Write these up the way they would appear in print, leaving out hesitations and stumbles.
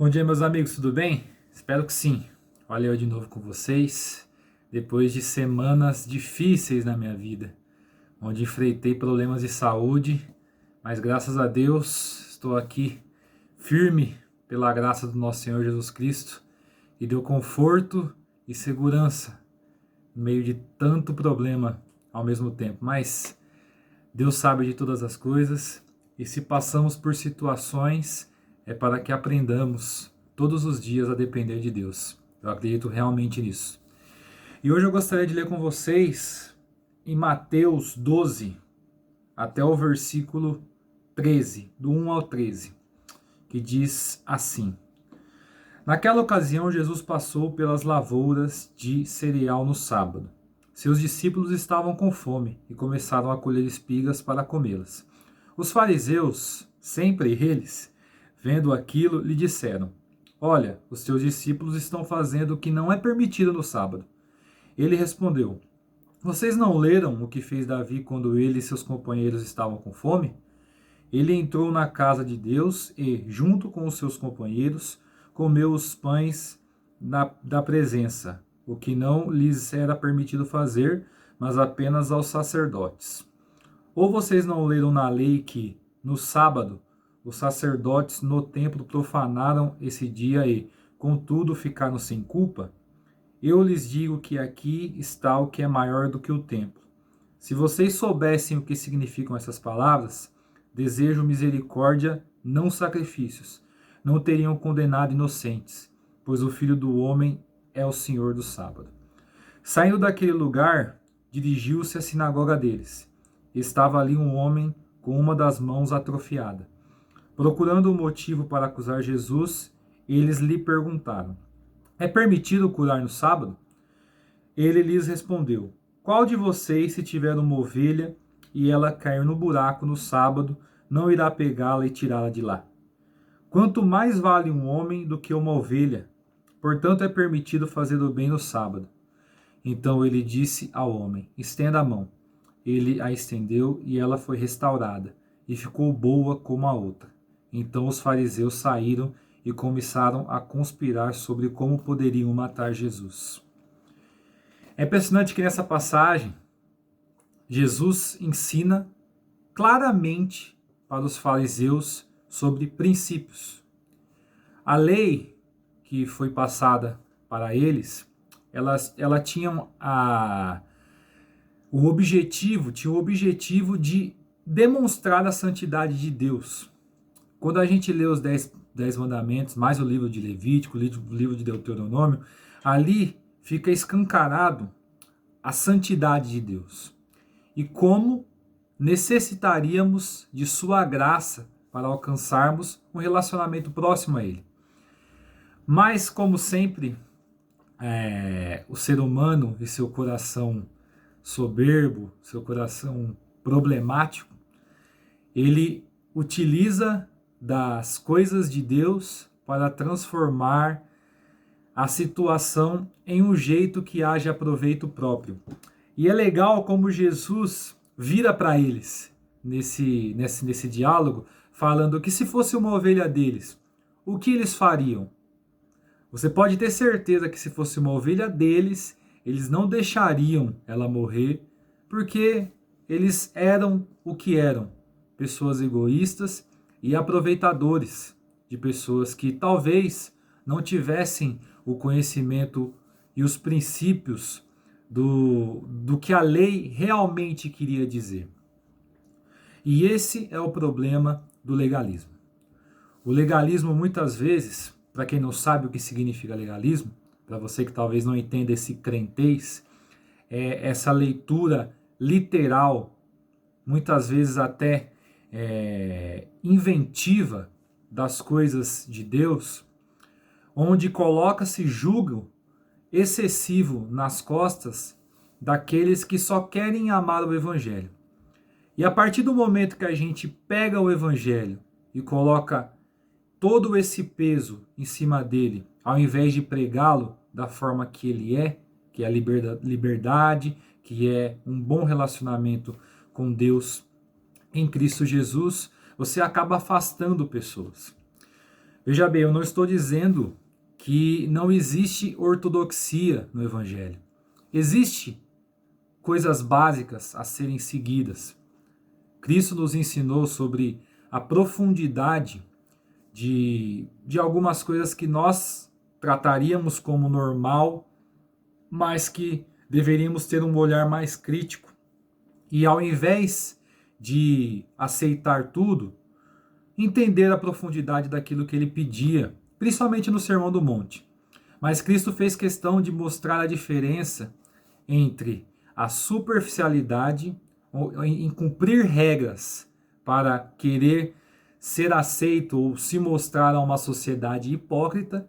Bom dia, meus amigos, tudo bem? Espero que sim. Olha eu de novo com vocês, depois de semanas difíceis na minha vida, onde enfrentei problemas de saúde, mas graças a Deus estou aqui firme pela graça do nosso Senhor Jesus Cristo, que deu conforto e segurança no meio de tanto problema ao mesmo tempo. Mas Deus sabe de todas as coisas, e se passamos por situações, é para que aprendamos todos os dias a depender de Deus. Eu acredito realmente nisso. E hoje eu gostaria de ler com vocês em Mateus 12, até o versículo 13, do 1 ao 13, que diz assim: Naquela ocasião, Jesus passou pelas lavouras de cereal no sábado. Seus discípulos estavam com fome e começaram a colher espigas para comê-las. Os fariseus, sempre eles, vendo aquilo, lhe disseram: Olha, os teus discípulos estão fazendo o que não é permitido no sábado. Ele respondeu: Vocês não leram o que fez Davi quando ele e seus companheiros estavam com fome? Ele entrou na casa de Deus e, junto com os seus companheiros, comeu os pães da presença, o que não lhes era permitido fazer, mas apenas aos sacerdotes. Ou vocês não leram na lei que, no sábado, os sacerdotes no templo profanaram esse dia e, contudo, ficaram sem culpa? Eu lhes digo que aqui está o que é maior do que o templo. Se vocês soubessem o que significam essas palavras, desejo misericórdia, não sacrifícios, não teriam condenado inocentes, pois o Filho do Homem é o Senhor do sábado. Saindo daquele lugar, dirigiu-se à sinagoga deles. Estava ali um homem com uma das mãos atrofiada. Procurando um motivo para acusar Jesus, eles lhe perguntaram: É permitido curar no sábado? Ele lhes respondeu: Qual de vocês, se tiver uma ovelha e ela cair no buraco no sábado, não irá pegá-la e tirá-la de lá? Quanto mais vale um homem do que uma ovelha? Portanto, é permitido fazer o bem no sábado. Então ele disse ao homem: Estenda a mão. Ele a estendeu e ela foi restaurada, e ficou boa como a outra. Então os fariseus saíram e começaram a conspirar sobre como poderiam matar Jesus. É impressionante que nessa passagem, Jesus ensina claramente para os fariseus sobre princípios. A lei que foi passada para eles, ela tinha o objetivo de demonstrar a santidade de Deus. Quando a gente lê os 10 mandamentos, mais o livro de Levítico, o livro de Deuteronômio, ali fica escancarado a santidade de Deus e como necessitaríamos de sua graça para alcançarmos um relacionamento próximo a Ele. Mas, como sempre, o ser humano e seu coração soberbo, seu coração problemático, ele utiliza das coisas de Deus para transformar a situação em um jeito que haja proveito próprio. E é legal como Jesus vira para eles nesse diálogo, falando que se fosse uma ovelha deles, o que eles fariam? Você pode ter certeza que se fosse uma ovelha deles, eles não deixariam ela morrer, porque eles eram o que eram, pessoas egoístas e aproveitadores de pessoas que talvez não tivessem o conhecimento e os princípios do que a lei realmente queria dizer. E esse é o problema do legalismo. O legalismo, muitas vezes, para quem não sabe o que significa legalismo, para você que talvez não entenda esse crentez, é essa leitura literal, muitas vezes até inventiva das coisas de Deus, onde coloca-se julgo excessivo nas costas daqueles que só querem amar o Evangelho. E a partir do momento que a gente pega o Evangelho e coloca todo esse peso em cima dele, ao invés de pregá-lo da forma que ele é, que é a liberdade, que é um bom relacionamento com Deus em Cristo Jesus, você acaba afastando pessoas. Veja bem, eu não estou dizendo que não existe ortodoxia no Evangelho. Existe coisas básicas a serem seguidas. Cristo nos ensinou sobre a profundidade de algumas coisas que nós trataríamos como normal, mas que deveríamos ter um olhar mais crítico. E ao invés de aceitar tudo, entender a profundidade daquilo que ele pedia, principalmente no Sermão do Monte. Mas Cristo fez questão de mostrar a diferença entre a superficialidade em cumprir regras para querer ser aceito ou se mostrar a uma sociedade hipócrita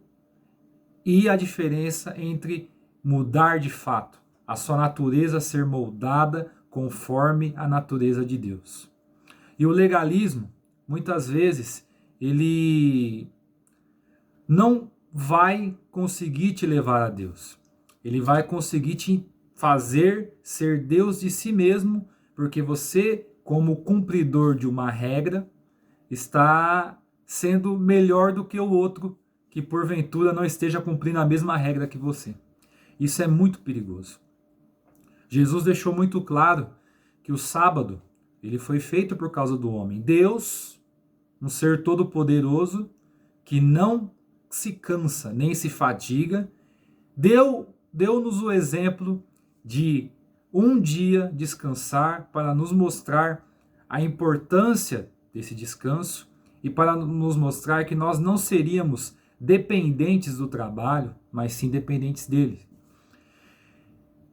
e a diferença entre mudar de fato, a sua natureza ser moldada conforme a natureza de Deus. E o legalismo, muitas vezes, ele não vai conseguir te levar a Deus. Ele vai conseguir te fazer ser Deus de si mesmo, porque você, como cumpridor de uma regra, está sendo melhor do que o outro que porventura não esteja cumprindo a mesma regra que você. Isso é muito perigoso. Jesus deixou muito claro que o sábado ele foi feito por causa do homem. Deus, um ser todo-poderoso, que não se cansa nem se fadiga, deu-nos o exemplo de um dia descansar para nos mostrar a importância desse descanso e para nos mostrar que nós não seríamos dependentes do trabalho, mas sim dependentes dele.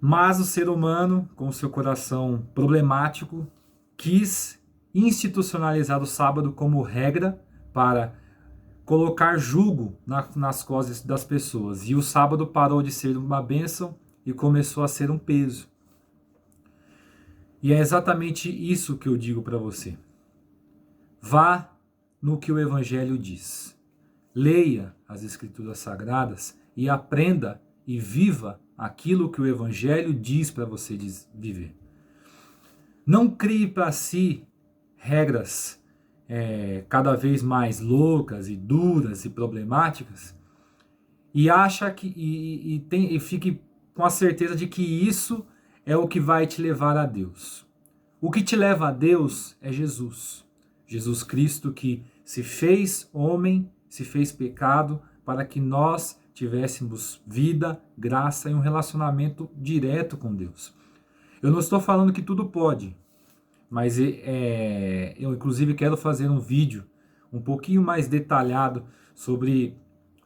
Mas o ser humano, com seu coração problemático, quis institucionalizar o sábado como regra para colocar jugo nas costas das pessoas. E o sábado parou de ser uma bênção e começou a ser um peso. E é exatamente isso que eu digo para você. Vá no que o Evangelho diz. Leia as Escrituras Sagradas e aprenda e viva aquilo que o Evangelho diz para você viver. Não crie para si regras cada vez mais loucas e duras e problemáticas e acha que e fique com a certeza de que isso é o que vai te levar a Deus. O que te leva a Deus é Jesus. Jesus Cristo que se fez homem, se fez pecado para que nós tivéssemos vida, graça e um relacionamento direto com Deus. Eu não estou falando que tudo pode, mas eu inclusive quero fazer um vídeo um pouquinho mais detalhado sobre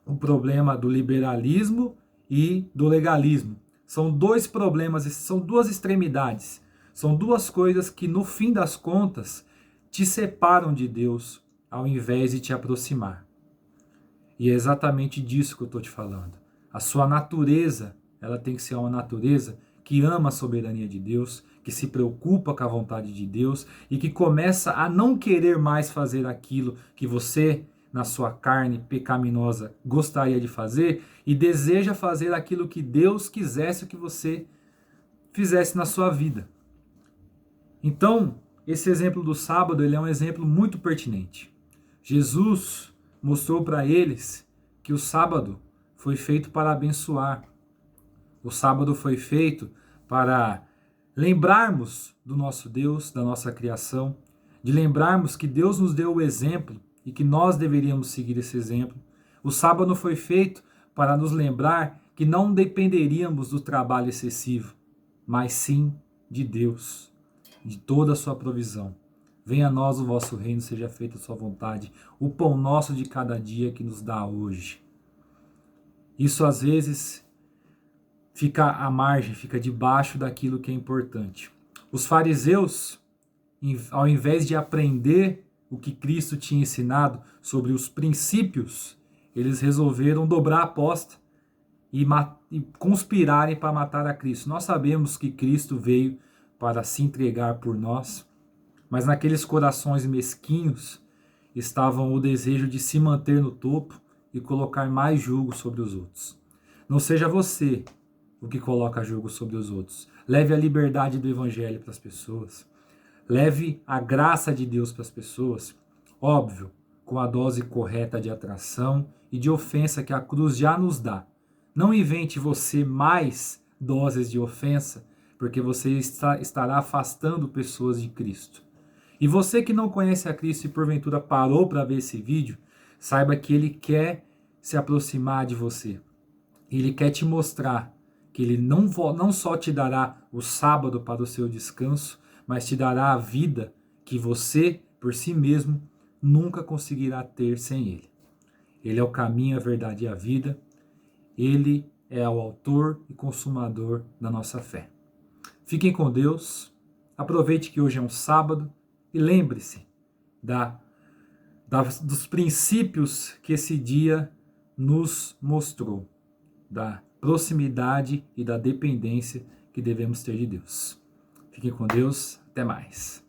o problema do liberalismo e do legalismo. São dois problemas, são duas extremidades, são duas coisas que no fim das contas te separam de Deus ao invés de te aproximar. E é exatamente disso que eu estou te falando. A sua natureza, ela tem que ser uma natureza que ama a soberania de Deus, que se preocupa com a vontade de Deus e que começa a não querer mais fazer aquilo que você, na sua carne pecaminosa, gostaria de fazer e deseja fazer aquilo que Deus quisesse que você fizesse na sua vida. Então, esse exemplo do sábado ele é um exemplo muito pertinente. Jesus mostrou para eles que o sábado foi feito para abençoar. O sábado foi feito para lembrarmos do nosso Deus, da nossa criação, de lembrarmos que Deus nos deu o exemplo e que nós deveríamos seguir esse exemplo. O sábado foi feito para nos lembrar que não dependeríamos do trabalho excessivo, mas sim de Deus, de toda a sua provisão. Venha a nós o vosso reino, seja feita a sua vontade, o pão nosso de cada dia que nos dá hoje. Isso às vezes fica à margem, fica debaixo daquilo que é importante. Os fariseus, ao invés de aprender o que Cristo tinha ensinado sobre os princípios, eles resolveram dobrar a aposta e conspirarem para matar a Cristo. Nós sabemos que Cristo veio para se entregar por nós, mas naqueles corações mesquinhos estavam o desejo de se manter no topo e colocar mais jugo sobre os outros. Não seja você o que coloca jugo sobre os outros. Leve a liberdade do Evangelho para as pessoas. Leve a graça de Deus para as pessoas. Óbvio, com a dose correta de atração e de ofensa que a cruz já nos dá. Não invente você mais doses de ofensa, porque você estará afastando pessoas de Cristo. E você que não conhece a Cristo e porventura parou para ver esse vídeo, saiba que Ele quer se aproximar de você. Ele quer te mostrar que Ele não só te dará o sábado para o seu descanso, mas te dará a vida que você, por si mesmo, nunca conseguirá ter sem Ele. Ele é o caminho, a verdade e a vida. Ele é o autor e consumador da nossa fé. Fiquem com Deus. Aproveite que hoje é um sábado e lembre-se dos princípios que esse dia nos mostrou, da proximidade e da dependência que devemos ter de Deus. Fiquem com Deus. Até mais.